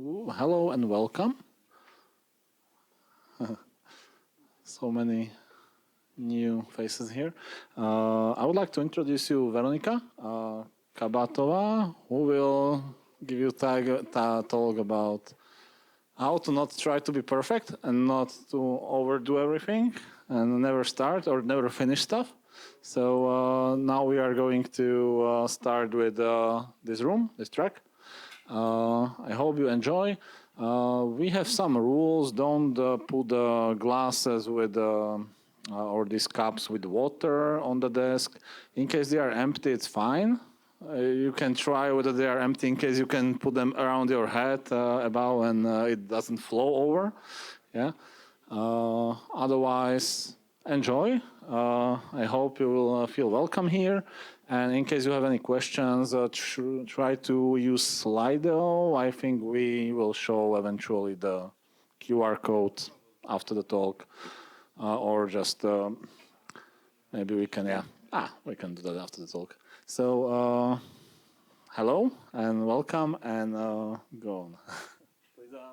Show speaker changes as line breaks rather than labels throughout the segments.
Hello and welcome. So many new faces here. I would like to introduce you Veronika Kabátová, who will give you talk about how to not try to be perfect and not to overdo everything and never start or never finish stuff. So now we are going to start with this track. I hope you enjoy. We have some rules. Don't put the glasses with or these cups with water on the desk. In case they are empty, it's fine. You can try whether they are empty in case you can put them around your head above and it doesn't flow over. Yeah. Otherwise, enjoy. I hope you will feel welcome here. And in case you have any questions, try to use Slido. I think we will show eventually the QR code after the talk, or just maybe we can, we can do that after the talk. So, hello and welcome, and go on.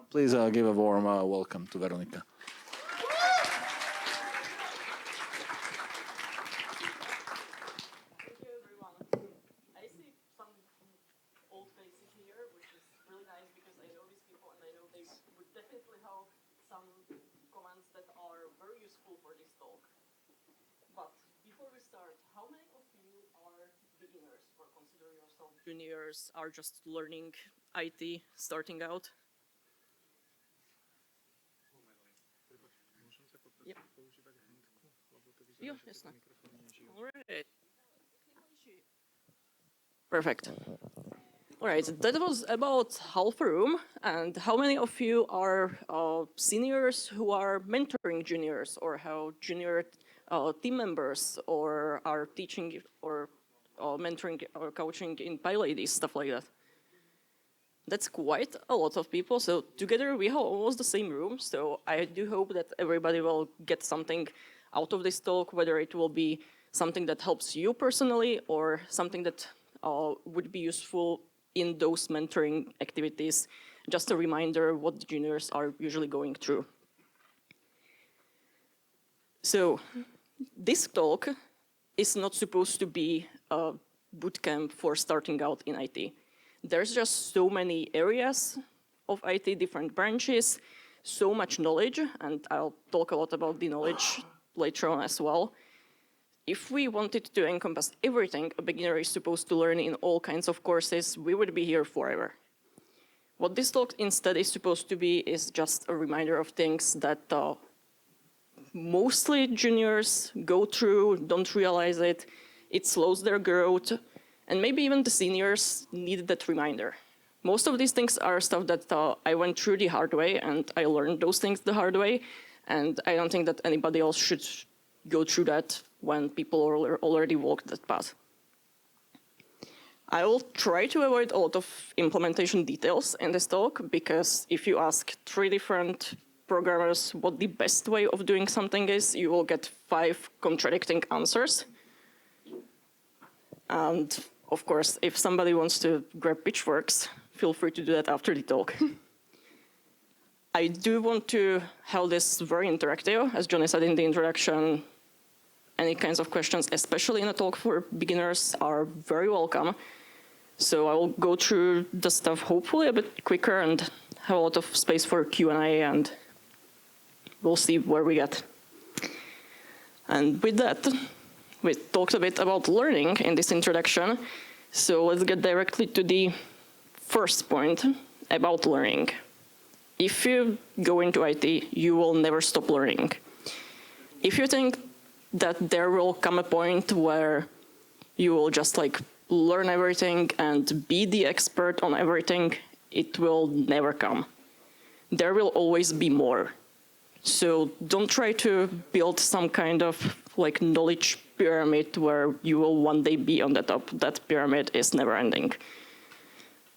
Please give a warm welcome to Veronika.
Juniors are just learning IT, starting out. Yep. All right. Perfect. All right, that was about half a room. And how many of you are seniors who are mentoring juniors, or how junior team members, or are teaching or mentoring or coaching in PyLadies, stuff like that? That's quite a lot of people. So together we have almost the same room. So I do hope that everybody will get something out of this talk, whether it will be something that helps you personally or something that would be useful in those mentoring activities. Just a reminder what the juniors are usually going through. So this talk is not supposed to be a bootcamp for starting out in IT. There's just so many areas of IT, different branches, so much knowledge, and I'll talk a lot about the knowledge later on as well. If we wanted to encompass everything a beginner is supposed to learn in all kinds of courses, we would be here forever. What this talk instead is supposed to be is just a reminder of things that mostly juniors go through, don't realize it, it slows their growth, and maybe even the seniors need that reminder. Most of these things are stuff that I went through the hard way, and I learned those things the hard way, and I don't think that anybody else should go through that when people already walked that path. I will try to avoid a lot of implementation details in this talk, because if you ask 3 different programmers what the best way of doing something is, you will get 5 contradicting answers. And of course, if somebody wants to grab pitchforks, feel free to do that after the talk. I do want to have this very interactive. As Johnny said in the introduction, any kinds of questions, especially in a talk for beginners, are very welcome. So I will go through the stuff hopefully a bit quicker and have a lot of space for Q&A, and we'll see where we get. And with that, we talked a bit about learning in this introduction. So let's get directly to the first point about learning. If you go into IT, you will never stop learning. If you think that there will come a point where you will just learn everything and be the expert on everything, it will never come. There will always be more. So don't try to build some kind of knowledge pyramid where you will one day be on the top. That pyramid is never ending.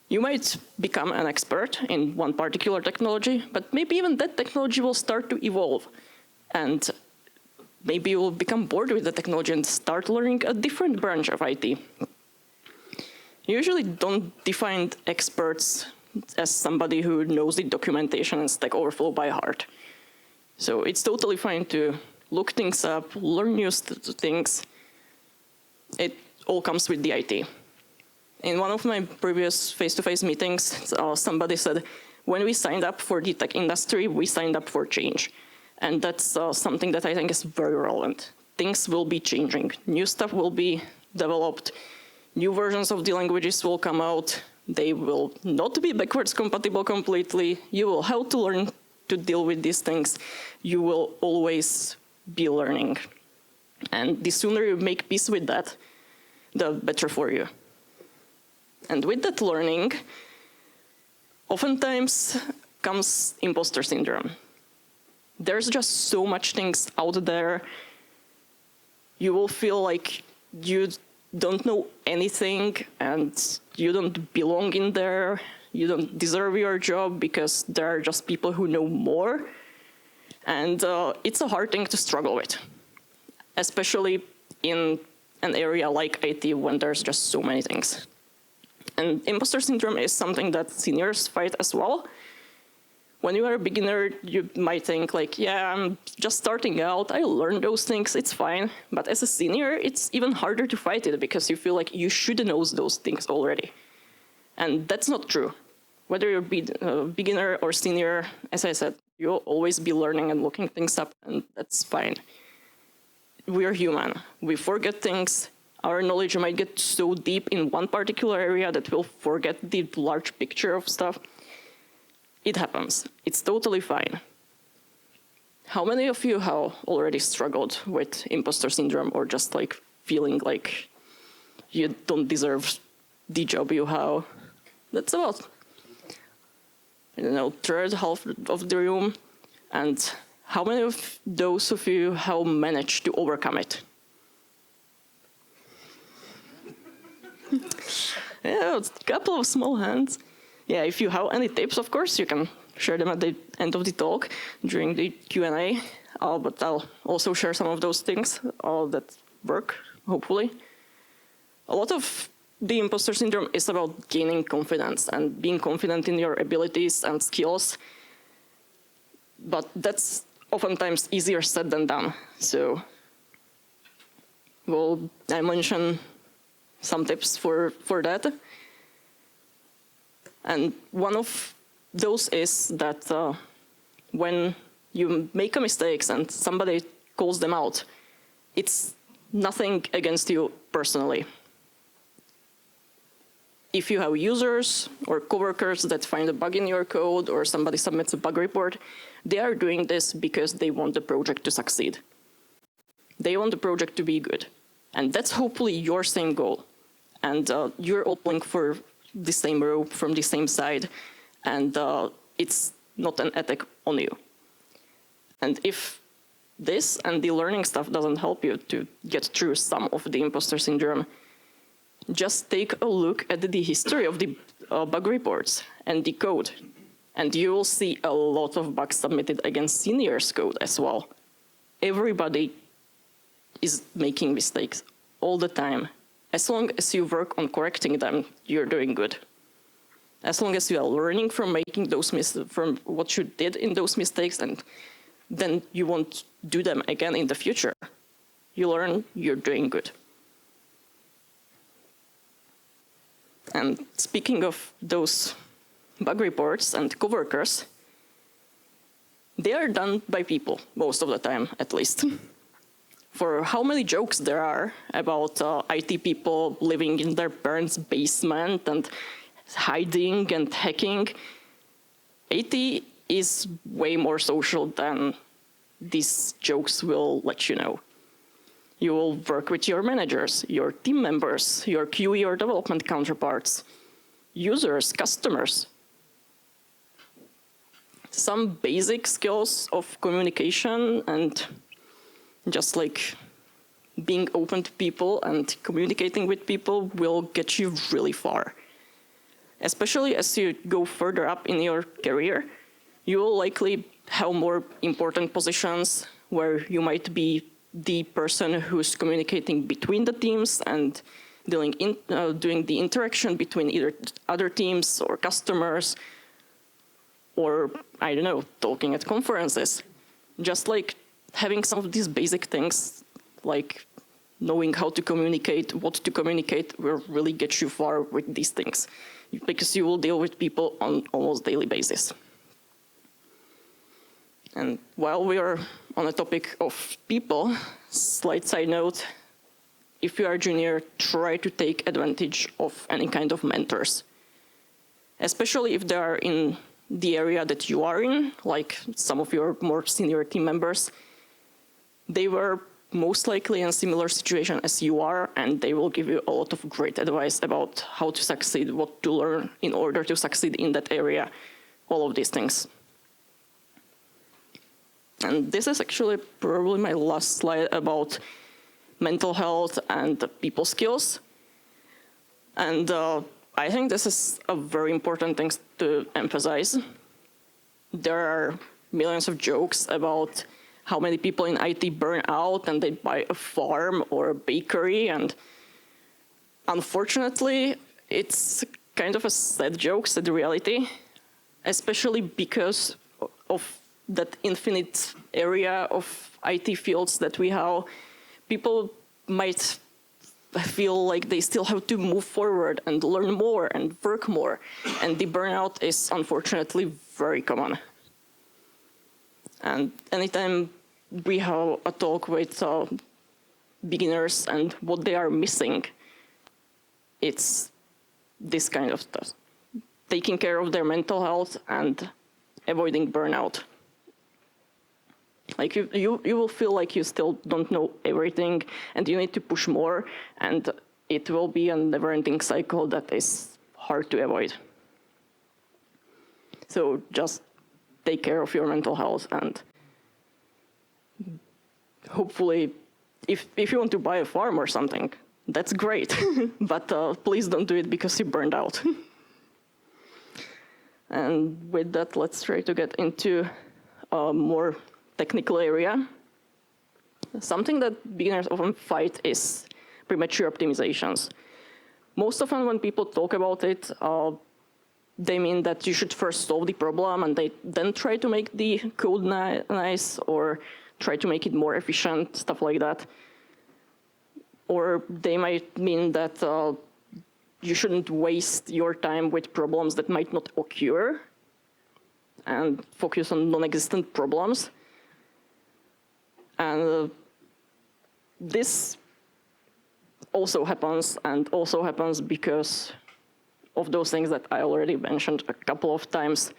You might become an expert in one particular technology, but maybe even that technology will start to evolve. And maybe you will become bored with the technology and start learning a different branch of IT. You usually don't define experts as somebody who knows the documentation and Stack Overflow by heart. So it's totally fine to look things up, learn new things. It all comes with the IT. In one of my previous face-to-face meetings, somebody said, when we signed up for the tech industry, we signed up for change. And that's something that I think is very relevant. Things will be changing. New stuff will be developed. New versions of the languages will come out. They will not be backwards compatible completely. You will have to learn to deal with these things. You will always be learning. And the sooner you make peace with that, the better for you. And with that learning, oftentimes comes imposter syndrome. There's just so much things out there. You will feel like you don't know anything and you don't belong in there. You don't deserve your job because there are just people who know more. And it's a hard thing to struggle with, especially in an area like IT when there's just so many things. And imposter syndrome is something that seniors fight as well. When you are a beginner, you might think like, yeah, I'm just starting out, I learned those things, it's fine. But as a senior, it's even harder to fight it because you feel like you should know those things already. And that's not true. Whether you're a beginner or senior, as I said, you'll always be learning and looking things up, and that's fine. We're human. We forget things. Our knowledge might get so deep in one particular area that we'll forget the large picture of stuff. It happens. It's totally fine. How many of you have already struggled with imposter syndrome or just like feeling like you don't deserve the job you have? That's about, I don't know, third half of the room. And how many of those of you have managed to overcome it? Yeah, a couple of small hands. Yeah, if you have any tips, of course, you can share them at the end of the talk during the Q&A. But I'll also share some of those things that work, hopefully. A lot of the imposter syndrome is about gaining confidence and being confident in your abilities and skills. But that's oftentimes easier said than done. So, well, I mentioned some tips for that. And one of those is that when you make a mistake and somebody calls them out, it's nothing against you personally. If you have users or coworkers that find a bug in your code or somebody submits a bug report, they are doing this because they want the project to succeed. They want the project to be good. And that's hopefully your same goal. And you're all pulling for the same rope from the same side, and it's not an attack on you. And if this and the learning stuff doesn't help you to get through some of the imposter syndrome, just take a look at the history of the bug reports and the code, and you will see a lot of bugs submitted against seniors' code as well. Everybody is making mistakes all the time. As long as you work on correcting them, you're doing good. As long as you are learning from making those from what you did in those mistakes, and then you won't do them again in the future. You learn, you're doing good. And speaking of those bug reports and coworkers, they are done by people, most of the time, at least. For how many jokes there are about IT people living in their parents' basement and hiding and hacking, IT is way more social than these jokes will let you know. You will work with your managers, your team members, your QE or development counterparts, users, customers. Some basic skills of communication and just like being open to people and communicating with people will get you really far. Especially as you go further up in your career, you will likely have more important positions where you might be the person who's communicating between the teams and doing the interaction between either other teams or customers, or, I don't know, talking at conferences. Just like having some of these basic things, like knowing how to communicate, what to communicate, will really get you far with these things, because you will deal with people on almost daily basis. And while we are on the topic of people, slight side note, if you are a junior, try to take advantage of any kind of mentors, especially if they are in the area that you are in, like some of your more senior team members. They were most likely in a similar situation as you are, and they will give you a lot of great advice about how to succeed, what to learn in order to succeed in that area, all of these things. And this is actually probably my last slide about mental health and people skills. And I think this is a very important thing to emphasize. There are millions of jokes about how many people in IT burn out and they buy a farm or a bakery. And unfortunately, it's kind of a sad joke, sad reality, especially because of that infinite area of IT fields that we have. People might feel like they still have to move forward and learn more and work more. And the burnout is unfortunately very common. And anytime we have a talk with beginners and what they are missing, it's this kind of stuff. Taking care of their mental health and avoiding burnout. Like you will feel like you still don't know everything and you need to push more, and it will be a never-ending cycle that is hard to avoid. So just take care of your mental health, and hopefully if you want to buy a farm or something, that's great, but please don't do it because you burned out. And with that, let's try to get into more technical area. Something that beginners often fight is premature optimizations. Most often when people talk about it, they mean that you should first solve the problem and then try to make the code nice or try to make it more efficient, stuff like that. Or they might mean that you shouldn't waste your time with problems that might not occur and focus on non-existent problems. And this also happens because of those things that I already mentioned a couple of times.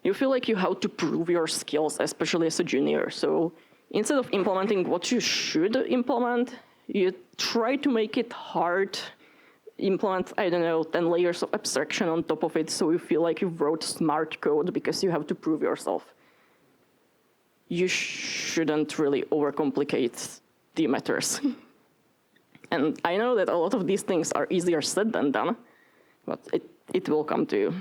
You feel like you have to prove your skills, especially as a junior. So instead of implementing what you should implement, you try to make it hard, implement, 10 layers of abstraction on top of it, so you feel like you wrote smart code because you have to prove yourself. You shouldn't really overcomplicate the matters. And I know that a lot of these things are easier said than done, but it will come to you.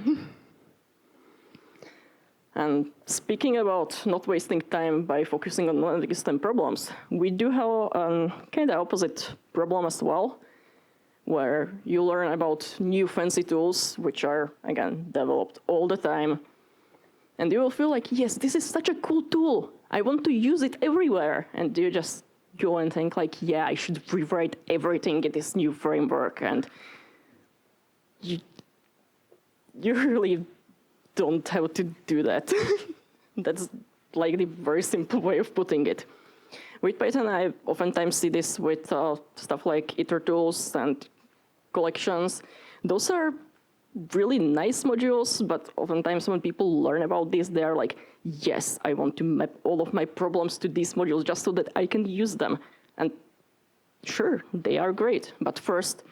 And speaking about not wasting time by focusing on non-existent problems, we do have a kind of opposite problem as well, where you learn about new fancy tools, which are, again, developed all the time. And you will feel like, yes, this is such a cool tool. I want to use it everywhere. And you just go and think like, yeah, I should rewrite everything in this new framework. And you really don't have to do that. That's like the very simple way of putting it. With Python, I oftentimes see this with stuff like iter tools and collections. Those are really nice modules, but oftentimes when people learn about this, they are like, yes, I want to map all of my problems to these modules just so that I can use them. And sure, they are great, but first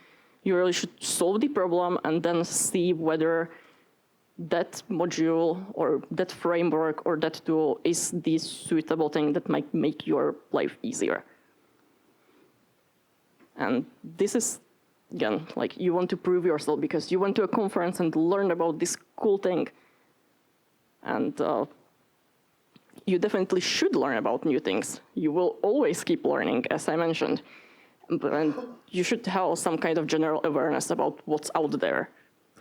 you really should solve the problem and then see whether that module or that framework or that tool is the suitable thing that might make your life easier. And this is, again, like you want to prove yourself because you went to a conference and learned about this cool thing. And you definitely should learn about new things. You will always keep learning, as I mentioned. And you should have some kind of general awareness about what's out there.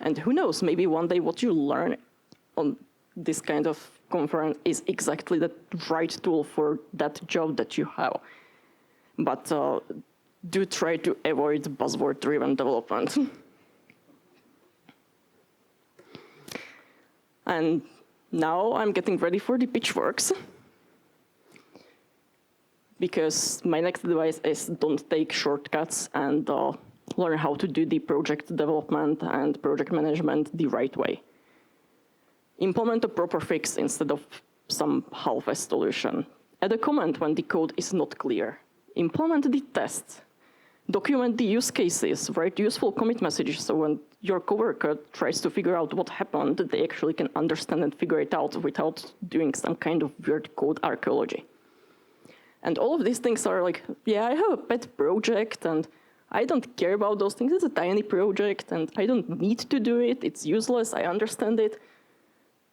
And who knows, maybe one day what you learn on this kind of conference is exactly the right tool for that job that you have. But do try to avoid buzzword-driven development. And now I'm getting ready for the pitchworks. Because my next advice is don't take shortcuts and learn how to do the project development and project management the right way. Implement a proper fix instead of some half-assed solution. Add a comment when the code is not clear. Implement the tests. Document the use cases. Write useful commit messages so when your coworker tries to figure out what happened, they actually can understand and figure it out without doing some kind of weird code archaeology. And all of these things are like, yeah, I have a pet project and I don't care about those things. It's a tiny project and I don't need to do it. It's useless. I understand it.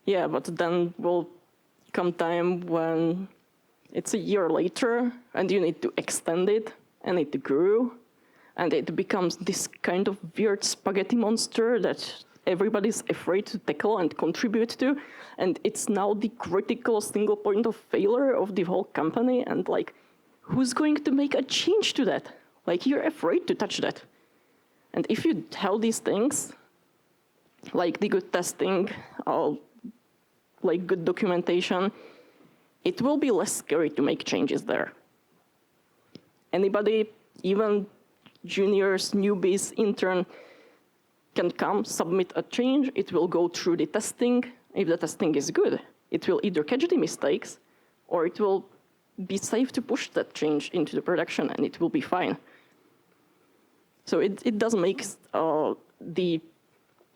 Yeah, but then will come time when it's a year later and you need to extend it and it grew and it becomes this kind of weird spaghetti monster that everybody's afraid to tackle and contribute to, and it's now the critical single point of failure of the whole company, and like, who's going to make a change to that? Like, you're afraid to touch that. And if you have these things, like the good testing, like good documentation, it will be less scary to make changes there. Anybody, even juniors, newbies, intern, can come, submit a change, it will go through the testing. If the testing is good, it will either catch the mistakes or it will be safe to push that change into the production and it will be fine. So it does make the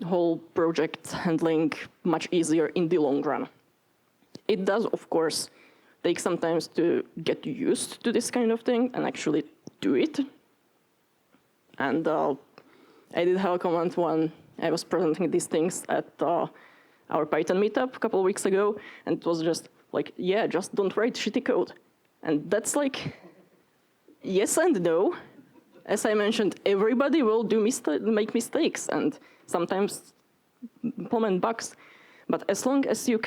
whole project handling much easier in the long run. It does, of course, take some time to get used to this kind of thing and actually do it. And I did have a comment when I was presenting these things at our Python meetup a couple of weeks ago, and it was just like, yeah, just don't write shitty code. And that's like, yes and no. As I mentioned, everybody will make mistakes and sometimes implement bugs. But as long as you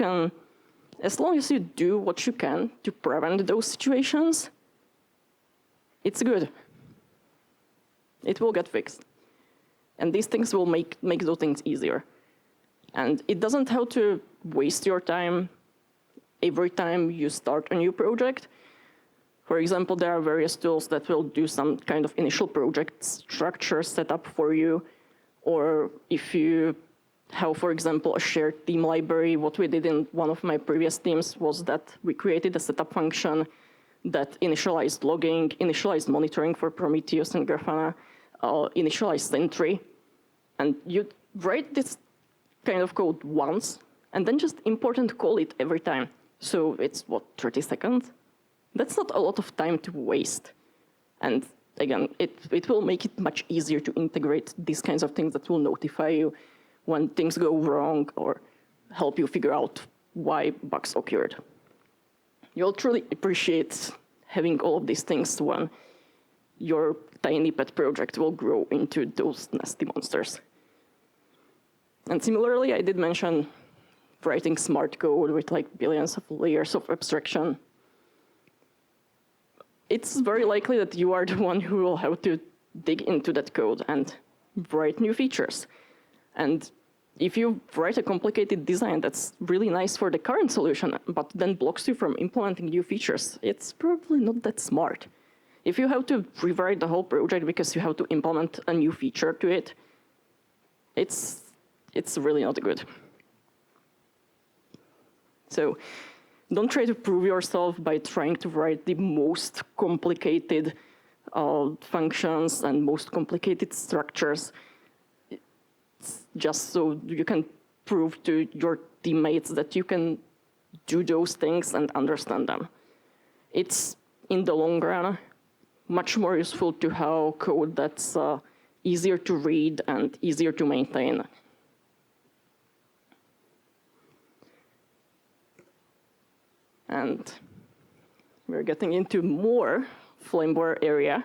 do what you can to prevent those situations, it's good. It will get fixed. And these things will make those things easier. And it doesn't have to waste your time every time you start a new project. For example, there are various tools that will do some kind of initial project structure setup for you. Or if you have, for example, a shared team library, what we did in one of my previous teams was that we created a setup function that initialized logging, initialized monitoring for Prometheus and Grafana, initialized Sentry. And you write this kind of code once, and then just import and call it every time. So it's, 30 seconds? That's not a lot of time to waste. And again, it will make it much easier to integrate these kinds of things that will notify you when things go wrong or help you figure out why bugs occurred. You'll truly appreciate having all of these things when your tiny pet project will grow into those nasty monsters. And similarly, I did mention writing smart code with like billions of layers of abstraction. It's very likely that you are the one who will have to dig into that code and write new features. And if you write a complicated design that's really nice for the current solution, but then blocks you from implementing new features, it's probably not that smart. If you have to rewrite the whole project because you have to implement a new feature to it, it's really not good. So don't try to prove yourself by trying to write the most complicated functions and most complicated structures. It's just so you can prove to your teammates that you can do those things and understand them. It's, in the long run, much more useful to have code that's easier to read and easier to maintain. And we're getting into more Flameware area.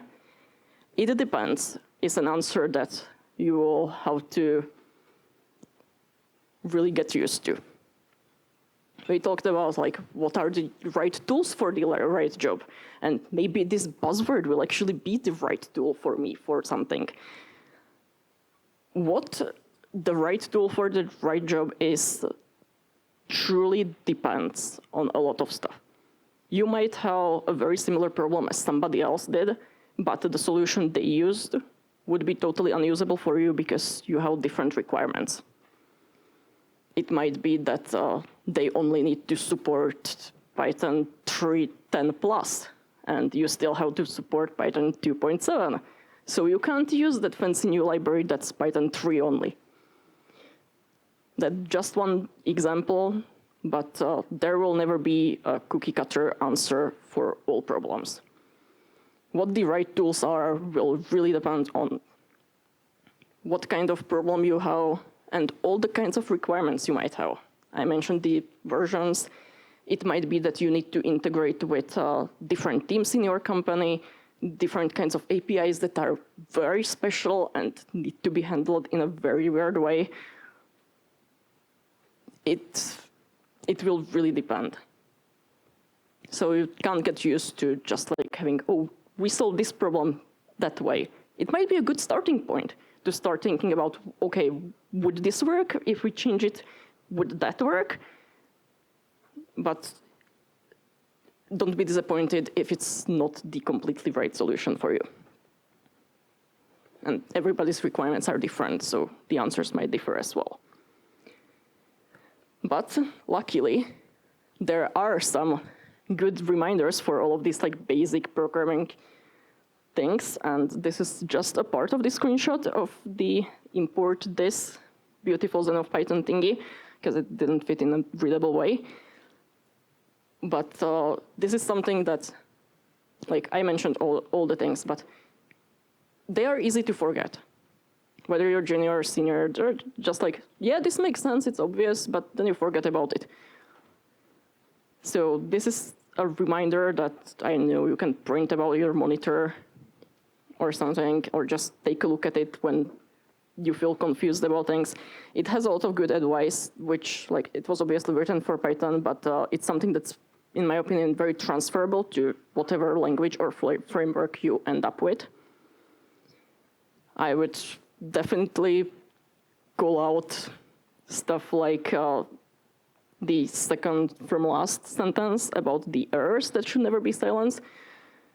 It depends is an answer that you will have to really get used to. We talked about like what are the right tools for the right job, and maybe this buzzword will actually be the right tool for me for something. What the right tool for the right job is truly depends on a lot of stuff. You might have a very similar problem as somebody else did, but the solution they used would be totally unusable for you because you have different requirements. It might be that they only need to support Python 3.10 plus, and you still have to support Python 2.7. So you can't use that fancy new library that's Python 3 only. That's just one example, but there will never be a cookie cutter answer for all problems. What the right tools are will really depend on what kind of problem you have and all the kinds of requirements you might have. I mentioned the versions. It might be that you need to integrate with different teams in your company, different kinds of APIs that are very special and need to be handled in a very weird way. It will really depend. So you can't get used to just like having, oh, we solved this problem that way. It might be a good starting point to start thinking about, okay, would this work? If we change it, would that work? But don't be disappointed if it's not the completely right solution for you. And everybody's requirements are different, so the answers might differ as well. But luckily, there are some good reminders for all of these like basic programming things, and this is just a part of the screenshot of the import this beautiful Zen of Python thingy, because it didn't fit in a readable way. But this is something that, like I mentioned all the things, but they are easy to forget. Whether you're junior or senior, they're just like, yeah, this makes sense, it's obvious, but then you forget about it. So this is a reminder that I know you can print about your monitor or something, or just take a look at it when you feel confused about things. It has a lot of good advice, which like it was obviously written for Python, but it's something that's, in my opinion, very transferable to whatever language or framework you end up with. I would definitely call out stuff like the second from last sentence about the errors that should never be silenced.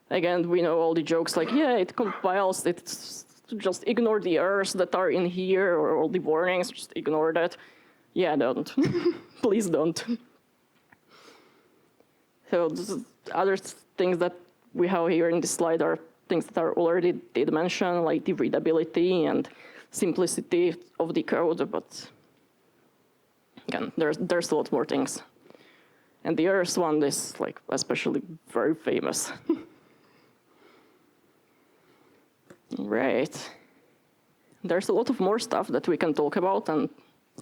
Again, we know all the jokes like, yeah, it compiles, it's just ignore the errors that are in here or all the warnings, just ignore that. Yeah, don't. Please don't. So other things that we have here in this slide are things that are already did mention, like the readability and simplicity of the code, but again, there's a lot more things. And the errors one is like especially very famous. Right. There's a lot of more stuff that we can talk about, and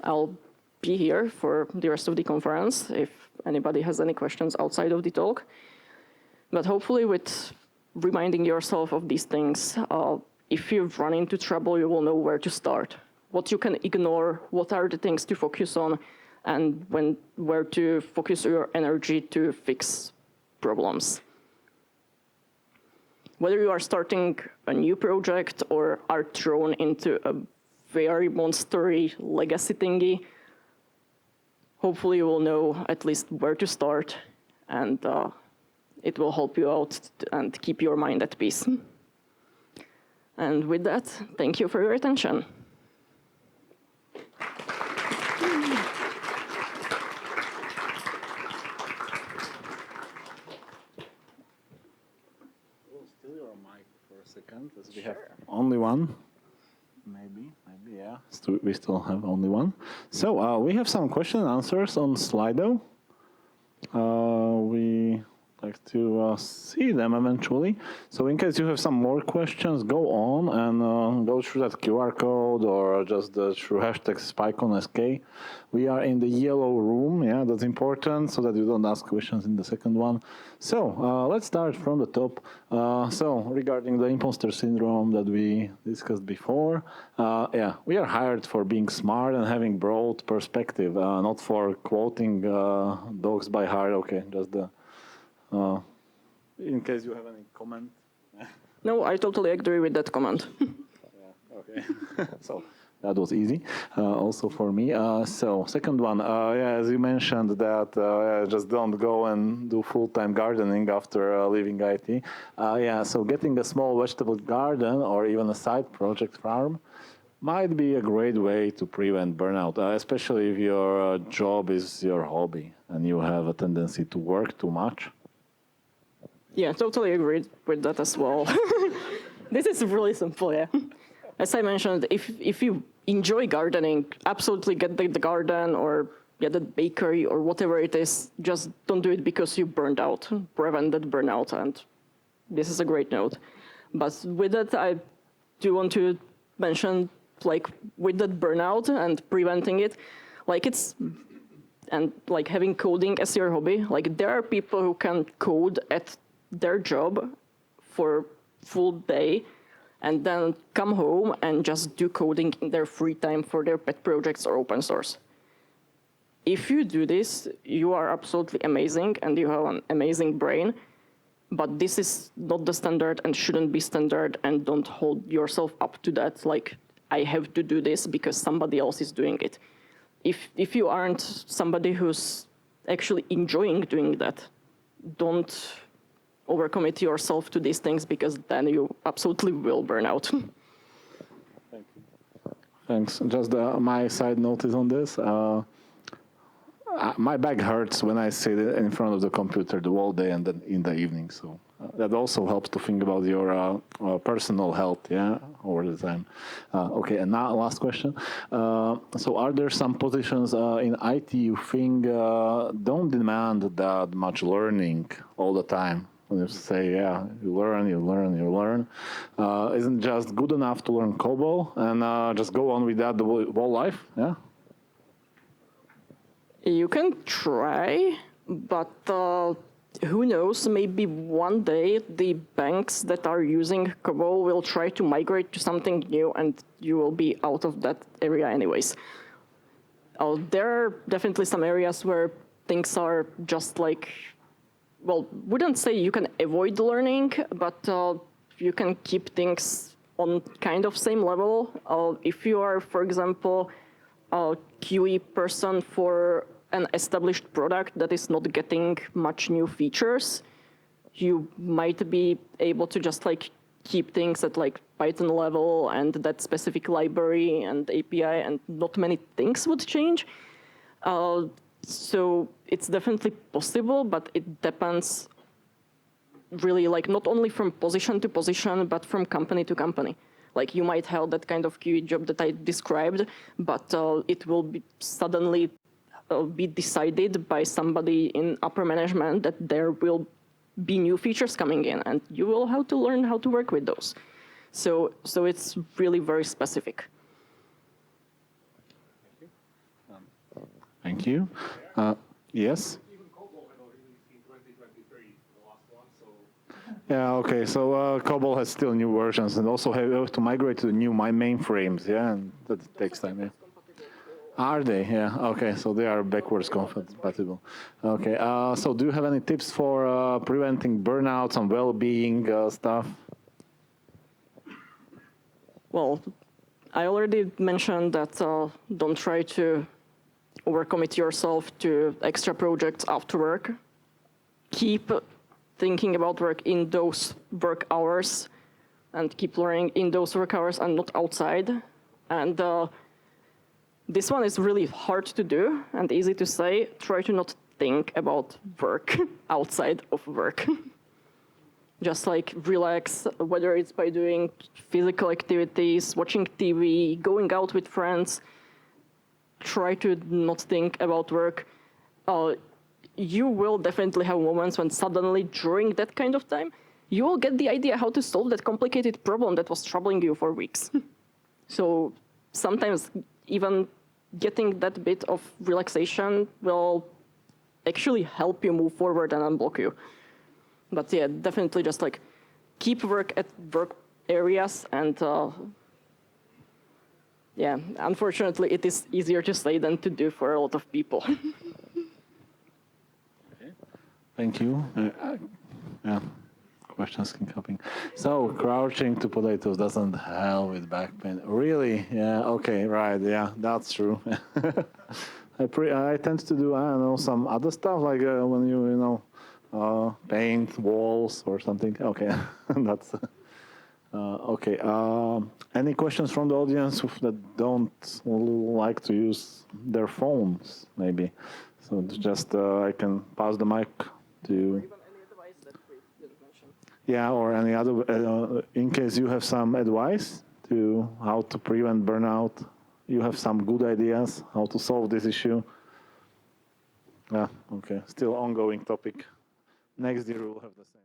I'll be here for the rest of the conference if anybody has any questions outside of the talk. But hopefully with reminding yourself of these things, if you run into trouble, you will know where to start, what you can ignore, what are the things to focus on, and where to focus your energy to fix problems. Whether you are starting a new project or are thrown into a very monstery legacy thingy, hopefully you will know at least where to start, and it will help you out and keep your mind at peace. And with that, thank you for your attention.
Steal your mic for a second, as we have only one. Maybe, yeah. We still have only one. So we have some question and answers on Slido. like to see them eventually. So in case you have some more questions, go on and go through that QR code or just through hashtag SpikeOnSK. We are in the yellow room, yeah, that's important, so that you don't ask questions in the second one. So let's start from the top. So regarding the imposter syndrome that we discussed before, yeah, we are hired for being smart and having broad perspective, not for quoting dogs by heart. Okay, just the in case you have any comment.
No, I totally agree with that comment.
Yeah, okay. So that was easy, also for me. So second one, yeah, as you mentioned that just don't go and do full-time gardening after leaving IT. Yeah, so getting a small vegetable garden or even a side project farm might be a great way to prevent burnout, especially if your job is your hobby and you have a tendency to work too much.
Yeah, totally agree with that as well. This is really simple, yeah. As I mentioned, if you enjoy gardening, absolutely get the garden or get the bakery or whatever it is. Just don't do it because you burned out. Prevent that burnout, and this is a great note. But with that, I do want to mention, like, with that burnout and preventing it, like like having coding as your hobby, like there are people who can code at their job for full day and then come home and just do coding in their free time for their pet projects or open source. If you do this, you are absolutely amazing and you have an amazing brain, but this is not the standard and shouldn't be standard, and don't hold yourself up to that, like, I have to do this because somebody else is doing it. If you aren't somebody who's actually enjoying doing that, don't overcommit yourself to these things, because then you absolutely will burn out.
Thank you. Thanks. Just my side notice on this. My back hurts when I sit in front of the computer the whole day and then in the evening. So that also helps to think about your personal health, yeah, over the time. Okay, and now last question. So are there some positions in IT you think don't demand that much learning all the time? When you say, yeah, you learn, isn't just good enough to learn COBOL and just go on with that the whole life, yeah?
You can try, but who knows, maybe one day the banks that are using COBOL will try to migrate to something new and you will be out of that area anyways. There are definitely some areas where things are just like, well, wouldn't say you can avoid learning, but you can keep things on kind of same level. If you are, for example, a QE person for an established product that is not getting much new features, you might be able to just like keep things at like Python level and that specific library and API, and not many things would change. So it's definitely possible, but it depends really, like, not only from position to position, but from company to company. Like, you might have that kind of QE job that I described, but it will be suddenly be decided by somebody in upper management that there will be new features coming in, and you will have to learn how to work with those. So it's really very specific.
Thank you. Yes?
Even COBOL had already in 2023, the last one, so...
Yeah, okay, so COBOL has still new versions and also have to migrate to the new mainframes, yeah, and that takes time, yeah. Are they? Yeah, okay, so they are backwards compatible. Okay, so do you have any tips for preventing burnouts and well-being stuff?
Well, I already mentioned that don't try to overcommit yourself to extra projects after work. Keep thinking about work in those work hours and keep learning in those work hours and not outside. And this one is really hard to do and easy to say. Try to not think about work outside of work. Just like relax, whether it's by doing physical activities, watching TV, going out with friends. Try to not think about work. you will definitely have moments when suddenly during that kind of time, you will get the idea how to solve that complicated problem that was troubling you for weeks. So sometimes even getting that bit of relaxation will actually help you move forward and unblock you. But yeah, definitely just like keep work at work areas and yeah, unfortunately it is easier to say than to do for a lot of people.
Thank you. Yeah, questions keep coming. So crouching to potatoes doesn't help with back pain. Really? Yeah. Okay. Right. Yeah, that's true. I tend to do, I don't know, some other stuff like when paint walls or something. Okay, that's okay. Any questions from the audience that don't like to use their phones? Maybe. So just I can pass the mic to.
Even any advice that we didn't mention.
Yeah, or any other, in case you have some advice to how to prevent burnout, you have some good ideas how to solve this issue. Yeah, okay, still ongoing topic. Next year we'll have the same.